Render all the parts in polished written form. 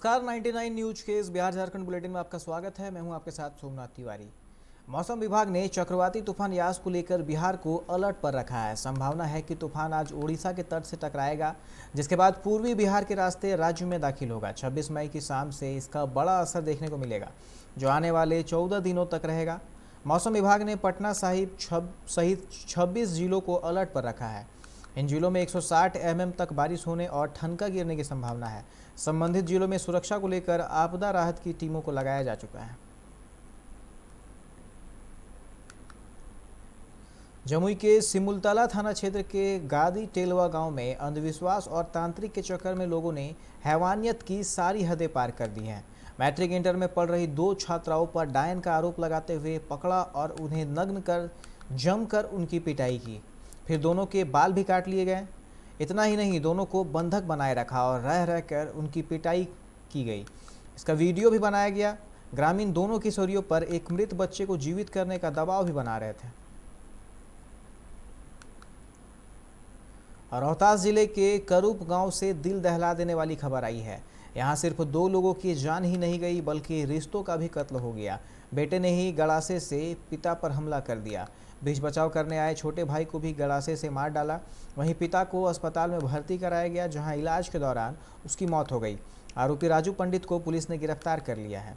नमस्कार 99 न्यूज के इस बिहार झारखंड बुलेटिन में आपका स्वागत है। मैं हूं आपके साथ सोमनाथ तिवारी। मौसम विभाग ने चक्रवाती तूफान यास को लेकर बिहार को अलर्ट पर रखा है। संभावना है कि तूफान आज ओडिशा के तट से टकराएगा, जिसके बाद पूर्वी बिहार के रास्ते राज्य में दाखिल होगा। 26 मई की शाम से इसका बड़ा असर देखने को मिलेगा, जो आने वाले 14 दिनों तक रहेगा। मौसम विभाग ने पटना साहिब सहित 26 जिलों को अलर्ट पर रखा है। इन जिलों में 160 mm तक बारिश होने और ठनका गिरने की संभावना है। संबंधित जिलों में सुरक्षा को लेकर आपदा राहत की टीमों को लगाया जा चुका है। जमुई के सिमुलतला थाना क्षेत्र के गादी टेलवा गांव में अंधविश्वास और तांत्रिक के चक्कर में लोगों ने हैवानियत की सारी हदें पार कर दी हैं। मैट्रिक इंटर में पढ़ रही 2 छात्राओं पर डायन का आरोप लगाते हुए पकड़ा और उन्हें नग्न कर जमकर उनकी पिटाई की। फिर दोनों के बाल भी काट लिए गए। इतना ही नहीं, दोनों को बंधक बनाए रखा और रह रहकर उनकी पिटाई की गई। इसका वीडियो भी बनाया गया। ग्रामीण दोनों किशोरियों पर एक मृत बच्चे को जीवित करने का दबाव भी बना रहे थे। और रोहतास जिले के करूप गांव से दिल दहला देने वाली खबर आई है। यहां सिर्फ 2 लोगों की जान ही नहीं गई, बल्कि रिश्तों का भी कत्ल हो गया। बेटे ने ही गड़ासे से पिता पर हमला कर दिया। बीच बचाव करने आए छोटे भाई को भी गड़ासे से मार डाला। वहीं पिता को अस्पताल में भर्ती कराया गया, जहां इलाज के दौरान उसकी मौत हो गई। आरोपी राजू पंडित को पुलिस ने गिरफ्तार कर लिया है।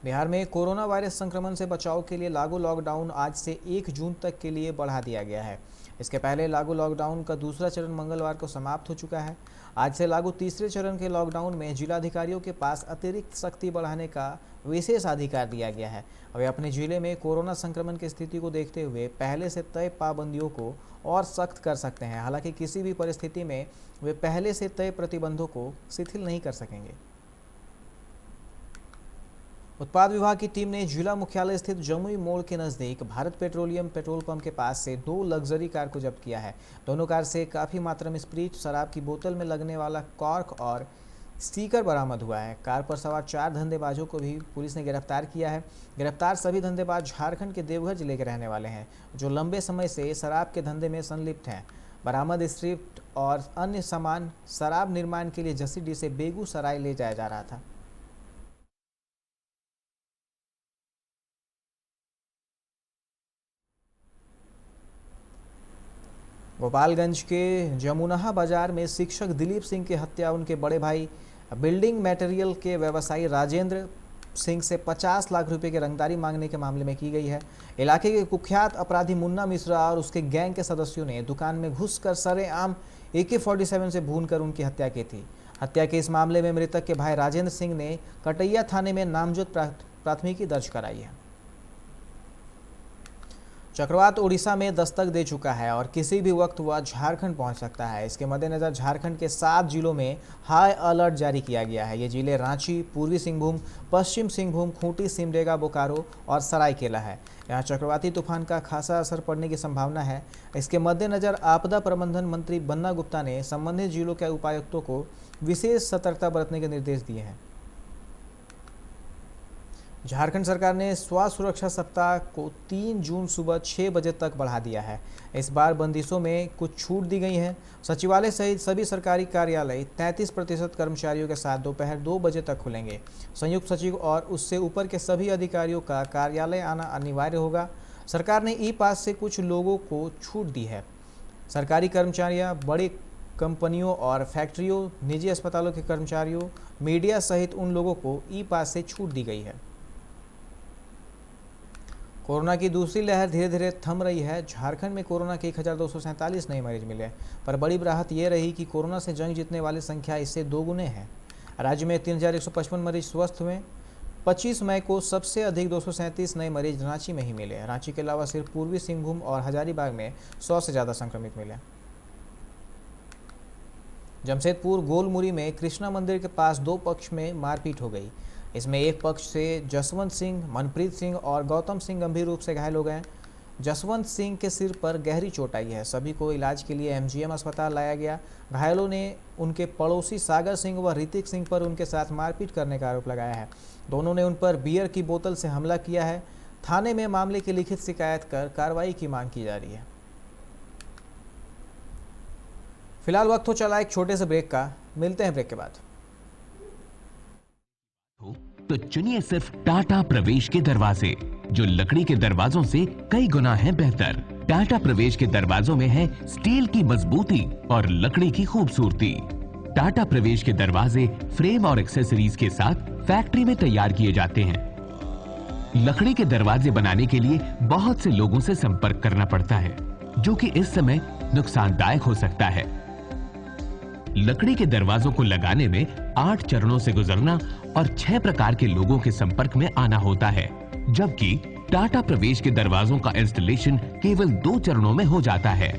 बिहार में कोरोना वायरस संक्रमण से बचाव के लिए लागू लॉकडाउन आज से 1 जून तक के लिए बढ़ा दिया गया है। इसके पहले लागू लॉकडाउन का दूसरा चरण मंगलवार को समाप्त हो चुका है। आज से लागू तीसरे चरण के लॉकडाउन में जिलाधिकारियों के पास अतिरिक्त सख्ती बढ़ाने का विशेष अधिकार दिया गया है। वे अपने जिले में कोरोना संक्रमण की स्थिति को देखते हुए पहले से तय पाबंदियों को और सख्त कर सकते हैं। हालांकि किसी भी परिस्थिति में वे पहले से तय प्रतिबंधों को शिथिल नहीं कर सकेंगे। उत्पाद विभाग की टीम ने जिला मुख्यालय स्थित जमुई मोड़ के नजदीक भारत पेट्रोलियम पेट्रोल पंप के पास से 2 लग्जरी कार को जब्त किया है। दोनों कार से काफी मात्रा में स्प्रिट, शराब की बोतल में लगने वाला कॉर्क और स्टिकर बरामद हुआ है। कार पर सवार 4 धंधेबाजों को भी पुलिस ने गिरफ्तार किया है। गिरफ्तार सभी धंधेबाज झारखंड के देवघर जिले के रहने वाले हैं, जो लंबे समय से शराब के धंधे में संलिप्त हैं। बरामद स्प्रिट और अन्य सामान शराब निर्माण के लिए जसीडीह से बेगूसराय ले जाया जा रहा था। गोपालगंज के जमुनहा बाजार में शिक्षक दिलीप सिंह की हत्या उनके बड़े भाई बिल्डिंग मटेरियल के व्यवसायी राजेंद्र सिंह से 50 लाख रुपए की रंगदारी मांगने के मामले में की गई है। इलाके के कुख्यात अपराधी मुन्ना मिश्रा और उसके गैंग के सदस्यों ने दुकान में घुसकर सरेआम AK-47 से भूनकर उनकी हत्या की थी। हत्या के इस मामले में मृतक के भाई राजेंद्र सिंह ने कटैया थाने में नामजद प्राथमिकी दर्ज कराई है। चक्रवात ओडिशा में दस्तक दे चुका है और किसी भी वक्त वह झारखंड पहुंच सकता है। इसके मद्देनजर झारखंड के 7 जिलों में हाई अलर्ट जारी किया गया है। ये जिले रांची, पूर्वी सिंहभूम, पश्चिम सिंहभूम, खूंटी, सिमडेगा, बोकारो और सरायकेला है। यहाँ चक्रवाती तूफान का खासा असर पड़ने की संभावना है। इसके मद्देनजर आपदा प्रबंधन मंत्री बन्ना गुप्ता ने संबंधित जिलों के उपायुक्तों को विशेष सतर्कता बरतने के निर्देश दिए हैं। झारखंड सरकार ने स्वास्थ्य सुरक्षा सप्ताह को 3 जून सुबह 6 बजे तक बढ़ा दिया है। इस बार बंदिशों में कुछ छूट दी गई है। सचिवालय सहित सभी सरकारी कार्यालय 33% कर्मचारियों के साथ दोपहर 2 बजे तक खुलेंगे। संयुक्त सचिव और उससे ऊपर के सभी अधिकारियों का कार्यालय आना अनिवार्य होगा। सरकार ने ई-पास से कुछ लोगों को छूट दी है। सरकारी कर्मचारियाँ, बड़ी कंपनियों और फैक्ट्रियों, निजी अस्पतालों के कर्मचारियों, मीडिया सहित उन लोगों को ई-पास से छूट दी गई है। कोरोना की दूसरी लहर धीरे धीरे थम रही है। झारखंड में कोरोना के 1247 नए मरीज मिले, पर बड़ी राहत ये रही कि कोरोना से जंग जीतने वाली संख्या इससे 2 गुने है। राज्य में 3155 मरीज स्वस्थ हुए। 25 मई को सबसे अधिक 237 नए मरीज रांची में ही मिले। रांची के अलावा सिर्फ पूर्वी सिंहभूम और हजारीबाग में 100 से ज़्यादा संक्रमित मिले। जमशेदपुर गोलमुरी में कृष्णा मंदिर के पास 2 पक्ष में मारपीट हो गई। इसमें एक पक्ष से जसवंत सिंह, मनप्रीत सिंह और गौतम सिंह गंभीर रूप से घायल हो गए। जसवंत सिंह के सिर पर गहरी चोट आई है। सभी को इलाज के लिए MGM अस्पताल लाया गया। घायलों ने उनके पड़ोसी सागर सिंह व ऋतिक सिंह पर उनके साथ मारपीट करने का आरोप लगाया है। दोनों ने उन पर बियर की बोतल से हमला किया है। थाने में मामले की लिखित शिकायत कर कार्रवाई की मांग की जा रही है। फिलहाल वक्त हो चला एक छोटे से ब्रेक का। मिलते हैं ब्रेक के बाद। तो चुनिए सिर्फ टाटा प्रवेश के दरवाजे, जो लकड़ी के दरवाजों से कई गुना है बेहतर। टाटा प्रवेश के दरवाजों में है स्टील की मजबूती और लकड़ी की खूबसूरती। टाटा प्रवेश के दरवाजे फ्रेम और एक्सेसरीज के साथ फैक्ट्री में तैयार किए जाते हैं। लकड़ी के दरवाजे बनाने के लिए बहुत से लोगों से संपर्क करना पड़ता है, जो कि इस समय नुकसानदायक हो सकता है। लकड़ी के दरवाजों को लगाने में 8 चरणों से गुजरना और 6 प्रकार के लोगों के संपर्क में आना होता है, जबकि टाटा प्रवेश के दरवाजों का इंस्टॉलेशन केवल 2 चरणों में हो जाता है।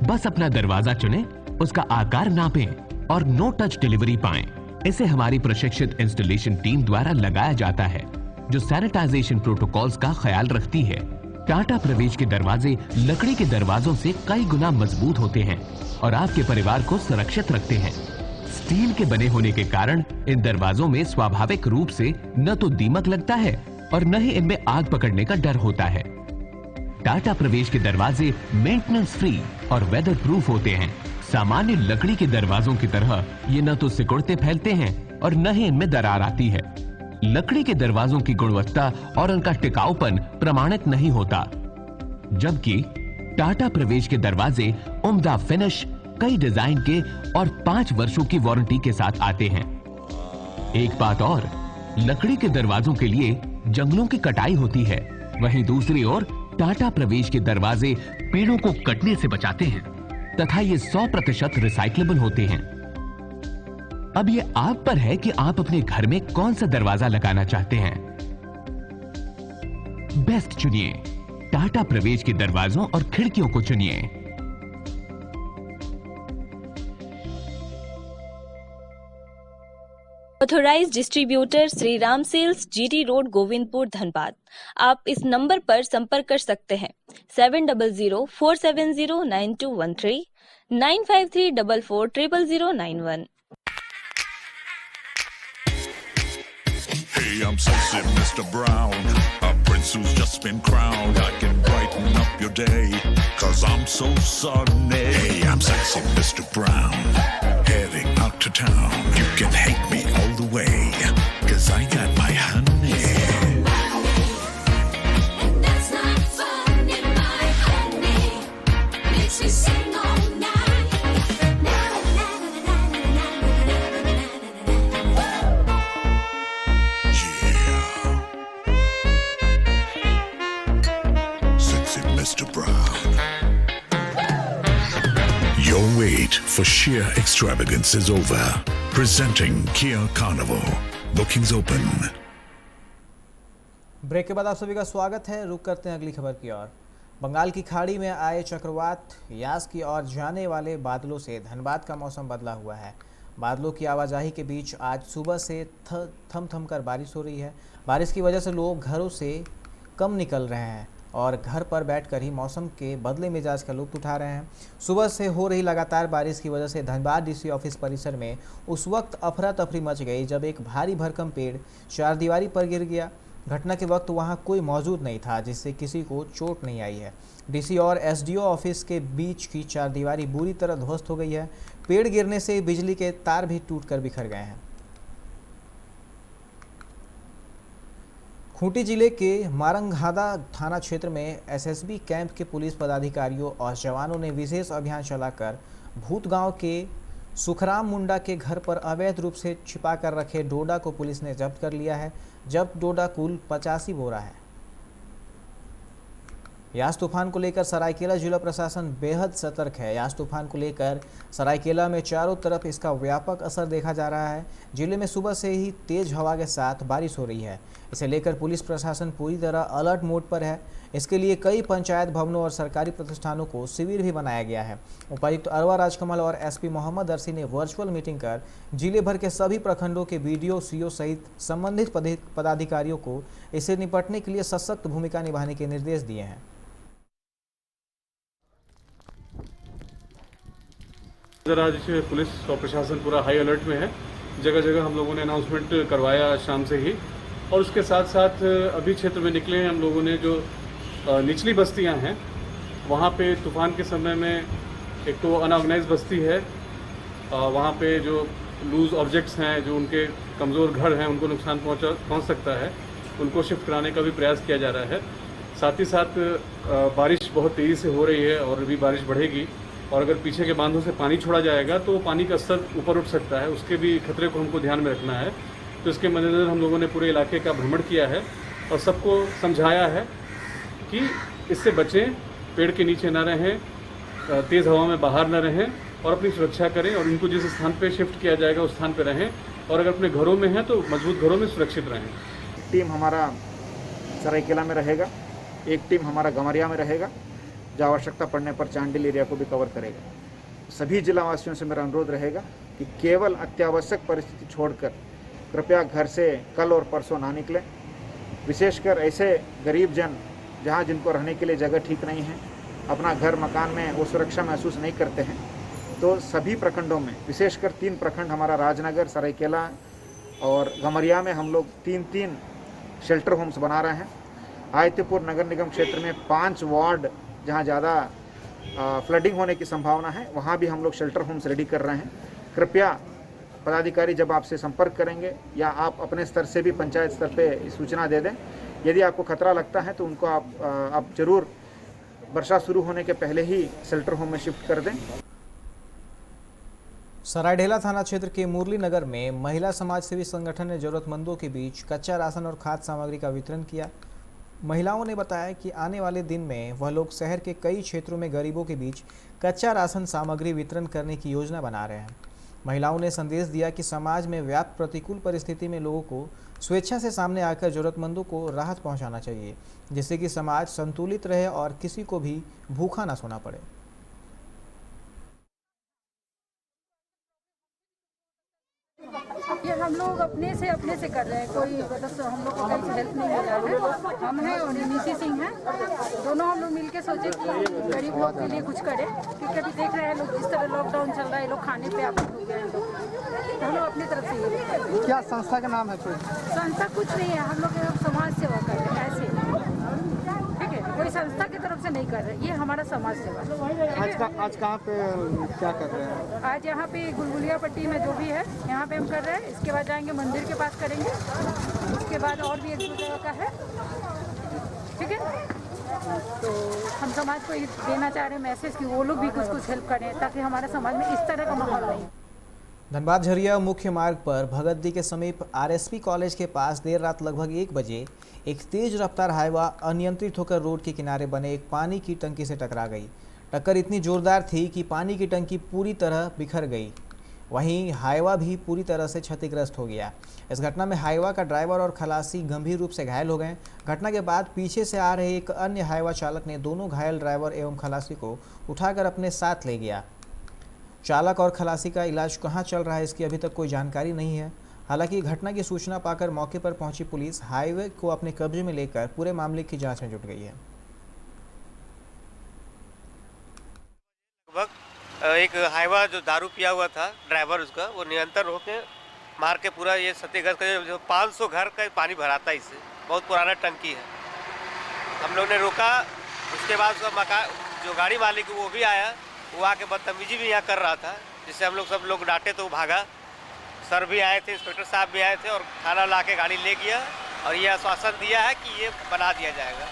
बस अपना दरवाजा चुनें, उसका आकार नापें और नो टच डिलीवरी पाएं। इसे हमारी प्रशिक्षित इंस्टॉलेशन टीम द्वारा लगाया जाता है, जो सैनिटाइजेशन प्रोटोकॉल्स का ख्याल रखती है। टाटा प्रवेश के दरवाजे लकड़ी के दरवाजों से कई गुना मजबूत होते हैं और आपके परिवार को सुरक्षित रखते हैं। स्टील के बने होने के कारण इन दरवाजों में स्वाभाविक रूप से न तो दीमक लगता है और न ही इनमें आग पकड़ने का डर होता है। टाटा प्रवेश के दरवाजे मेंटेनेंस फ्री और वेदर प्रूफ होते हैं। सामान्य लकड़ी के दरवाजों की तरह ये न तो सिकुड़ते फैलते हैं और न ही इनमें दरार आती है। लकड़ी के दरवाजों की गुणवत्ता और उनका टिकाऊपन प्रमाणित नहीं होता, जबकि टाटा प्रवेश के दरवाजे उम्दा फिनिश, कई डिजाइन के और 5 वर्षों की वारंटी के साथ आते हैं। एक बात और, लकड़ी के दरवाजों के लिए जंगलों की कटाई होती है, वहीं दूसरी ओर टाटा प्रवेश के दरवाजे पेड़ों को कटने से बचाते हैं तथा ये 100% रिसाइक्लेबल होते हैं। अब ये आप पर है कि आप अपने घर में कौन सा दरवाजा लगाना चाहते हैं। बेस्ट चुनिए, टाटा प्रवेश के दरवाजों और खिड़कियों को चुनिए। Authorised distributor Shri Ram sales, GT road, Govindpur, Dhanbad. आप इस नंबर पर संपर्क कर सकते हैं 7004709213 9534400091। Hey, I'm sexy Mr. Brown, a prince who's just been crowned. I can brighten up your day, 'cause I'm so sunny. Hey, I'm sexy Mr. Brown, heading out to town. You can hate me all the way, 'cause I got my honey. And that's not funny, my honey makes me sing all night. Sexy Mr. Brown. Your wait for sheer extravagance is over. Presenting Kia Carnival. Bookings open. Break के बाद आप सभी का स्वागत है। रुक करते हैं अगली खबर की ओर। बंगाल की खाड़ी में आए चक्रवात यास की ओर जाने वाले बादलों से धनबाद का मौसम बदला हुआ है। बादलों की आवाजाही के बीच आज सुबह से थम थम कर बारिश हो रही है। बारिश की वजह से लोग घरों से कम निकल रहे हैं और घर पर बैठकर ही मौसम के बदले मिजाज का लुत्फ उठा रहे हैं। सुबह से हो रही लगातार बारिश की वजह से धनबाद डीसी ऑफिस परिसर में उस वक्त अफरा तफरी मच गई जब एक भारी भरकम पेड़ चारदीवारी पर गिर गया। घटना के वक्त वहां कोई मौजूद नहीं था, जिससे किसी को चोट नहीं आई है। डीसी और एसडीओ ऑफिस के बीच की चारदीवारी बुरी तरह ध्वस्त हो गई है। पेड़ गिरने से बिजली के तार भी टूटकर बिखर गए हैं। खूंटी जिले के मारंगहादा थाना क्षेत्र में एसएसबी कैंप के पुलिस पदाधिकारियों और जवानों ने विशेष अभियान चलाकर भूत गांव के सुखराम मुंडा के घर पर अवैध रूप से छिपा कर रखे डोडा को पुलिस ने जब्त कर लिया है। जब्त डोडा कुल 85 बोरा है। यास तूफान को लेकर सरायकेला जिला प्रशासन बेहद सतर्क है। यास तूफान को लेकर सरायकेला में चारों तरफ इसका व्यापक असर देखा जा रहा है। जिले में सुबह से ही तेज हवा के साथ बारिश हो रही है। इसे लेकर पुलिस प्रशासन पूरी तरह अलर्ट मोड पर है। इसके लिए कई पंचायत भवनों और सरकारी प्रतिष्ठानों को शिविर भी बनाया गया है। उपायुक्त अरवा राजकमल और एसपी मोहम्मद अरसी ने वर्चुअल मीटिंग कर जिले भर के सभी प्रखंडों के बीडीओ, सीओ सहित संबंधित पदाधिकारियों को इससे निपटने के लिए सशक्त भूमिका निभाने के निर्देश दिए हैं। आज पुलिस और प्रशासन पूरा हाई अलर्ट में है। जगह जगह हम लोगों ने अनाउंसमेंट करवाया शाम से ही, और उसके साथ साथ अभी क्षेत्र में निकले हैं हम लोगों ने जो निचली बस्तियां हैं वहाँ पे तूफान के समय में एक तो अनऑर्गेनाइज बस्ती है, वहाँ पे जो लूज ऑब्जेक्ट्स हैं, जो उनके कमज़ोर घर हैं, उनको नुकसान पहुंच सकता है, उनको शिफ्ट कराने का भी प्रयास किया जा रहा है। साथ ही साथ बारिश बहुत तेज़ी से हो रही है और अभी बारिश बढ़ेगी, और अगर पीछे के बांधों से पानी छोड़ा जाएगा तो पानी का स्तर ऊपर उठ सकता है, उसके भी खतरे को हमको ध्यान में रखना है। तो इसके मद्देनज़र हम लोगों ने पूरे इलाके का भ्रमण किया है और सबको समझाया है कि इससे बचें, पेड़ के नीचे ना रहें, तेज़ हवा में बाहर ना रहें और अपनी सुरक्षा करें, और इनको जिस स्थान पे शिफ्ट किया जाएगा उस स्थान पे रहें, और अगर अपने घरों में हैं तो मजबूत घरों में सुरक्षित रहें। टीम हमारा सरायकेला में रहेगा, एक टीम हमारा गमरिया में रहेगा, जो आवश्यकता पड़ने पर चांडिल एरिया को भी कवर करेगा। सभी जिलावासियों से मेरा अनुरोध रहेगा कि केवल अत्यावश्यक परिस्थिति छोड़कर कृपया घर से कल और परसों ना निकलें। विशेषकर ऐसे गरीब जन जहां जिनको रहने के लिए जगह ठीक नहीं है, अपना घर मकान में वो सुरक्षा महसूस नहीं करते हैं, तो सभी प्रखंडों में, विशेषकर 3 प्रखंड हमारा राजनगर, सरायकेला और गमरिया में हम लोग 3 शेल्टर होम्स बना रहे हैं। आयतीपुर नगर निगम क्षेत्र में 5 वार्ड जहां ज़्यादा फ्लडिंग होने की संभावना है, वहां भी हम लोग शेल्टर होम्स रेडी कर रहे हैं। कृपया पदाधिकारी जब आपसे संपर्क करेंगे या आप अपने स्तर से भी पंचायत स्तर पे सूचना दे दें, यदि आपको खतरा लगता है तो उनको आप जरूर वर्षा शुरू होने के पहले ही शेल्टर होम में शिफ्ट कर दें। सरायढेला थाना क्षेत्र के मुरली नगर में महिला समाज सेवी संगठन ने जरूरतमंदों के बीच कच्चा राशन और खाद्य सामग्री का वितरण किया। महिलाओं ने बताया कि आने वाले दिन में वह लोग शहर के कई क्षेत्रों में गरीबों के बीच कच्चा राशन सामग्री वितरण करने की योजना बना रहे हैं। महिलाओं ने संदेश दिया कि समाज में व्याप्त प्रतिकूल परिस्थिति में लोगों को स्वेच्छा से सामने आकर जरूरतमंदों को राहत पहुंचाना चाहिए, जिससे कि समाज संतुलित रहे और किसी को भी भूखा ना सोना पड़े। ये हम लोग अपने से कर रहे हैं, कोई मतलब हम लोग को कहीं से हेल्प नहीं मिला है। हम हैं और निशी सिंह हैं, दोनों हम लोग मिलके सोचे कि गरीब लोग के लिए कुछ करें, क्योंकि अभी देख रहे हैं लोग जिस तरह लॉकडाउन चल रहा है, लोग खाने पे आप हो गए हैं लोग, तो हम लोग अपनी तरफ से ये। क्या संस्था का नाम है? कोई संस्था कुछ नहीं है, हम लोग समाज सेवा कर रहे हैं ऐसे, ठीक है, कोई संस्था की तरफ से नहीं कर रहे, ये हमारा समाज सेवा। आज कहाँ पे क्या कर रहे हैं? आज यहाँ पे गुलगुलिया पट्टी में जो भी है यहाँ पे हम कर रहे हैं, इसके बाद जाएंगे मंदिर के पास करेंगे, उसके बाद और भी 1-2 जगह का है, ठीक है। तो हम समाज को देना चाह रहे हैं मैसेज कि वो लोग भी कुछ हेल्प करें, ताकि हमारे समाज में इस तरह का माहौल नहीं। धनबाद झरिया मुख्य मार्ग पर भगतदी के समीप आरएसपी कॉलेज के पास देर रात लगभग 1 बजे एक तेज रफ्तार हाईवा अनियंत्रित होकर रोड के किनारे बने एक पानी की टंकी से टकरा गई। टक्कर इतनी जोरदार थी कि पानी की टंकी पूरी तरह बिखर गई, वहीं हाईवा भी पूरी तरह से क्षतिग्रस्त हो गया। इस घटना में हाईवा का ड्राइवर और खलासी गंभीर रूप से घायल हो गए। घटना के बाद पीछे से आ रहे एक अन्य हाईवा चालक ने दोनों घायल ड्राइवर एवं खलासी को उठाकर अपने साथ ले गया। चालक और खलासी का इलाज कहां चल रहा है, इसकी अभी तक कोई जानकारी नहीं है। हालांकि घटना की सूचना पाकर मौके पर पहुंची पुलिस हाईवे को अपने कब्जे में लेकर पूरे मामले की जांच में जुट गई है। लगभग एक हाईवा जो दारू पिया हुआ था ड्राइवर, उसका वो नियंत्रण होकर मार के पूरा ये क्षतिग्रस्त का जो 500 घर का पानी भराता है, इससे बहुत पुराना टंकी है। हम लोग ने रोका, उसके बाद उसका मकान जो गाड़ी मालिक वो भी आया, वो आके बदतमीजी भी यहाँ कर रहा था, जिससे हम लोग सब लोग डांटे तो वो भागा। सर भी आए थे, इंस्पेक्टर साहब भी आए थे और खाना ला के गाड़ी ले गया और ये आश्वासन दिया है कि ये बना दिया जाएगा।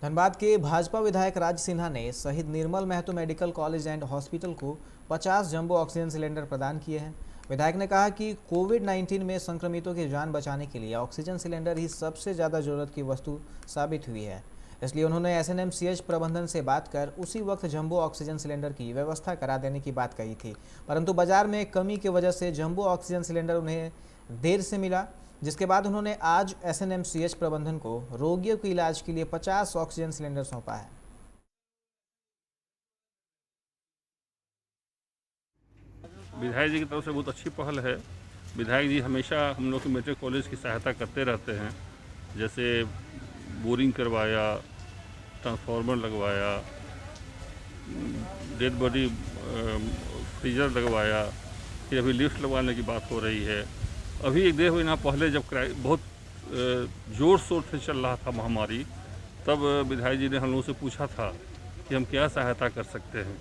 धनबाद के भाजपा विधायक राज सिन्हा ने शहीद Nirmal Mahato medical college and hospital को 50 जंबो ऑक्सीजन सिलेंडर प्रदान किए हैं। विधायक ने कहा कि कोविड-19 में संक्रमितों की जान बचाने के लिए ऑक्सीजन सिलेंडर ही सबसे ज़्यादा जरूरत की वस्तु साबित हुई है, इसलिए उन्होंने एसएनएमसीएच प्रबंधन से बात कर उसी वक्त जंबो ऑक्सीजन सिलेंडर की व्यवस्था करा देने की बात कही थी, परंतु बाजार में कमी की वजह से जंबो ऑक्सीजन सिलेंडर उन्हें देर से मिला, जिसके बाद उन्होंने आज एसएनएमसीएच प्रबंधन को रोगियों के इलाज के लिए 50 ऑक्सीजन सिलेंडर सौंपा है। विधायक जी की तरफ से बहुत अच्छी पहल है। विधायक जी हमेशा हम लोग के मेडिकल कॉलेज की सहायता करते रहते हैं, जैसे बोरिंग करवाया, ट्रांसफार्मर लगवाया, डेड बॉडी फ्रीजर लगवाया, फिर अभी लिफ्ट लगवाने की बात हो रही है। अभी 1-1.5 महीना पहले जब बहुत ज़ोर शोर से चल रहा था महामारी, तब विधायक जी ने हम लोगों से पूछा था कि हम क्या सहायता कर सकते हैं,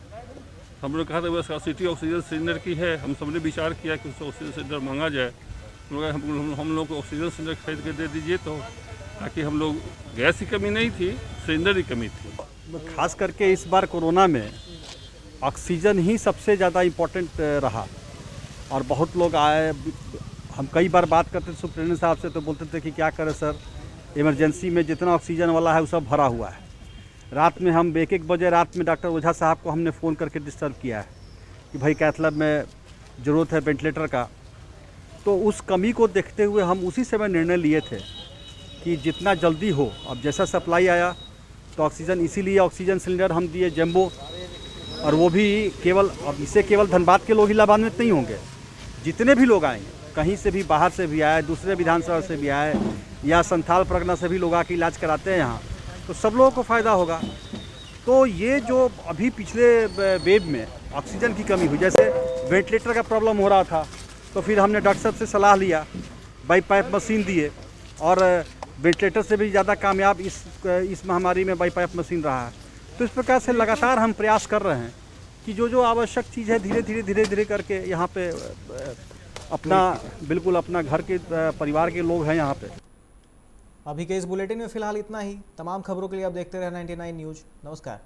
हम लोग कहा था बस सिटी ऑक्सीजन सिलेंडर की है, हम सबने विचार किया कि उससे ऑक्सीजन सिलेंडर मांगा जाए। हम लोग को ऑक्सीजन सिलेंडर खरीद के दे दीजिए, तो ताकि हम लोग गैस की कमी नहीं थी, सिलेंडर की कमी थी। खास करके इस बार कोरोना में ऑक्सीजन ही सबसे ज़्यादा इम्पोर्टेंट रहा और बहुत लोग आए। हम कई बार बात करते थे सुप्रिटेंडेंट साहब से, तो बोलते थे कि क्या करें सर, इमरजेंसी में जितना ऑक्सीजन वाला है वो सब भरा हुआ है। रात में हम 1-1 बजे रात में डॉक्टर ओझा साहब को हमने फ़ोन करके डिस्टर्ब किया है कि भाई कैथलैब में ज़रूरत है वेंटिलेटर का। तो उस कमी को देखते हुए हम उसी समय निर्णय लिए थे कि जितना जल्दी हो, अब जैसा सप्लाई आया तो ऑक्सीजन, इसीलिए ऑक्सीजन सिलेंडर हम दिए जम्बो, और वो भी केवल, अब इससे केवल धनबाद के लोग ही लाभान्वित नहीं होंगे, जितने भी लोग आएंगे, कहीं से भी, बाहर से भी आए, दूसरे विधानसभा से भी आए, या संथाल परगना से भी लोग आके इलाज कराते हैं यहाँ, तो सब लोगों को फ़ायदा होगा। तो ये जो अभी पिछले वेव में ऑक्सीजन की कमी हुई, जैसे वेंटिलेटर का प्रॉब्लम हो रहा था, तो फिर हमने डॉक्टर साहब से सलाह लिया, बाई पाइप मशीन दिए, और वेंटिलेटर से भी ज़्यादा कामयाब इस महामारी में बाई पाइप मशीन रहा है। तो इस प्रकार से लगातार हम प्रयास कर रहे हैं कि जो आवश्यक चीज़ है धीरे धीरे करके यहाँ पे अपना, बिल्कुल अपना घर के परिवार के लोग हैं यहाँ पे। अभी के इस बुलेटिन में फिलहाल इतना ही। तमाम खबरों के लिए आप देखते रहे 99 न्यूज़। नमस्कार।